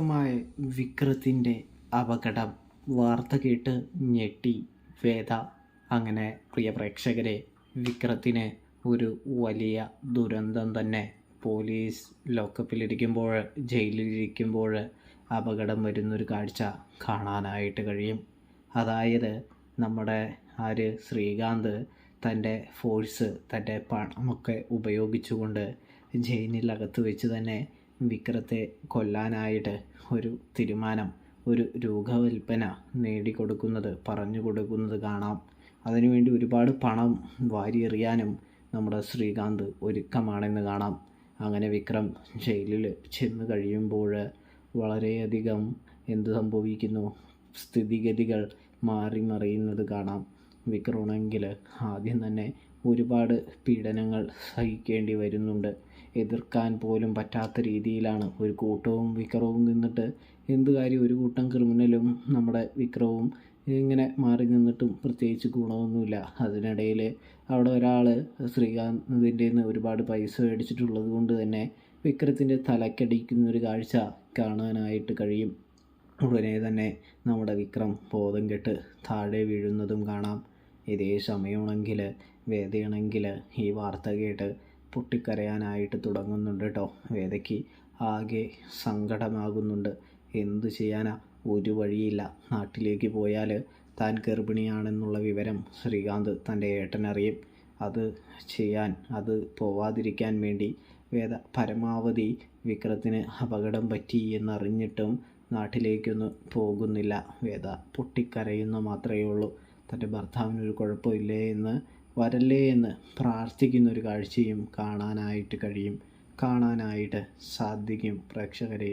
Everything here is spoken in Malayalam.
മായ വിക്രത്തിൻ്റെ അപകടം വാർത്ത കേട്ട് ഞെട്ടി വേദ. അങ്ങനെ പ്രിയ പ്രേക്ഷകരെ, വിക്രത്തിന് ഒരു വലിയ ദുരന്തം തന്നെ. പോലീസ് ലോക്കപ്പിലിരിക്കുമ്പോൾ, ജയിലിലിരിക്കുമ്പോൾ അപകടം വരുന്നൊരു കാഴ്ച കാണാനായിട്ട് കഴിയും. അതായത് നമ്മുടെ ശ്രീകാന്ത് തൻ്റെ ഫോഴ്സ്, തൻ്റെ പണമൊക്കെ ഉപയോഗിച്ചുകൊണ്ട് ജയിലിനകത്ത് വെച്ച് തന്നെ വിക്രത്തെ കൊല്ലാനായിട്ട് ഒരു തീരുമാനം, ഒരു രൂപകൽപ്പന പറഞ്ഞു കൊടുക്കുന്നത് കാണാം. അതിനുവേണ്ടി ഒരുപാട് പണം വാരിയെറിയാനും നമ്മുടെ ശ്രീകാന്ത് ഒരുക്കമാണെന്ന് കാണാം. അങ്ങനെ വിക്രം ജയിലിൽ ചെന്ന് കഴിയുമ്പോൾ വളരെയധികം എന്ത് സംഭവിക്കുന്നു, സ്ഥിതിഗതികൾ മാറി മറിയുന്നത് കാണാം. വിക്രമാണെങ്കിൽ ആദ്യം തന്നെ ഒരുപാട് പീഡനങ്ങൾ സഹിക്കേണ്ടി വരുന്നുണ്ട്. എതിർക്കാൻ പോലും പറ്റാത്ത രീതിയിലാണ് ഒരു കൂട്ടവും വിക്രവും നിന്നിട്ട് എന്ത് കാര്യം. ഒരു കൂട്ടം ക്രിമിനലും നമ്മുടെ വിക്രവും ഇങ്ങനെ മാറി നിന്നിട്ടും പ്രത്യേകിച്ച് ഗുണമൊന്നുമില്ല. അതിനിടയിൽ അവിടെ ഒരാൾ ശ്രീകാന്തിൻ്റെ നിന്ന് ഒരുപാട് പൈസ മേടിച്ചിട്ടുള്ളത് കൊണ്ട് തന്നെ വിക്രത്തിൻ്റെ തലക്കടിക്കുന്നൊരു കാഴ്ച കാണാനായിട്ട് കഴിയും. ഉടനെ തന്നെ നമ്മുടെ വിക്രം ബോധം കെട്ട് താഴെ വീഴുന്നതും കാണാം. ഇതേ സമയമാണെങ്കിൽ വേദയാണെങ്കിൽ ഈ വാർത്ത കേട്ട് പൊട്ടിക്കരയാനായിട്ട് തുടങ്ങുന്നുണ്ട് കേട്ടോ. വേദയ്ക്ക് ആകെ സങ്കടമാകുന്നുണ്ട്. എന്തു ചെയ്യാനാ, ഒരു വഴിയില്ല. നാട്ടിലേക്ക് പോയാൽ താൻ ഗർഭിണിയാണെന്നുള്ള വിവരം ശ്രീകാന്ത് തൻ്റെ ഏട്ടനറിയും. അത് പോവാതിരിക്കാൻ വേണ്ടി വേദ പരമാവധി വിക്രത്തിന് അപകടം പറ്റി എന്നറിഞ്ഞിട്ടും നാട്ടിലേക്കൊന്നും പോകുന്നില്ല. വേദ പൊട്ടിക്കരയുന്ന മാത്രമേ ഉള്ളൂ. തൻ്റെ ഭർത്താവിനൊരു വരല്ലേ എന്ന് പ്രാർത്ഥിക്കുന്നൊരു കാഴ്ചയും കാണാനായിട്ട് സാധിക്കും പ്രേക്ഷകരെ.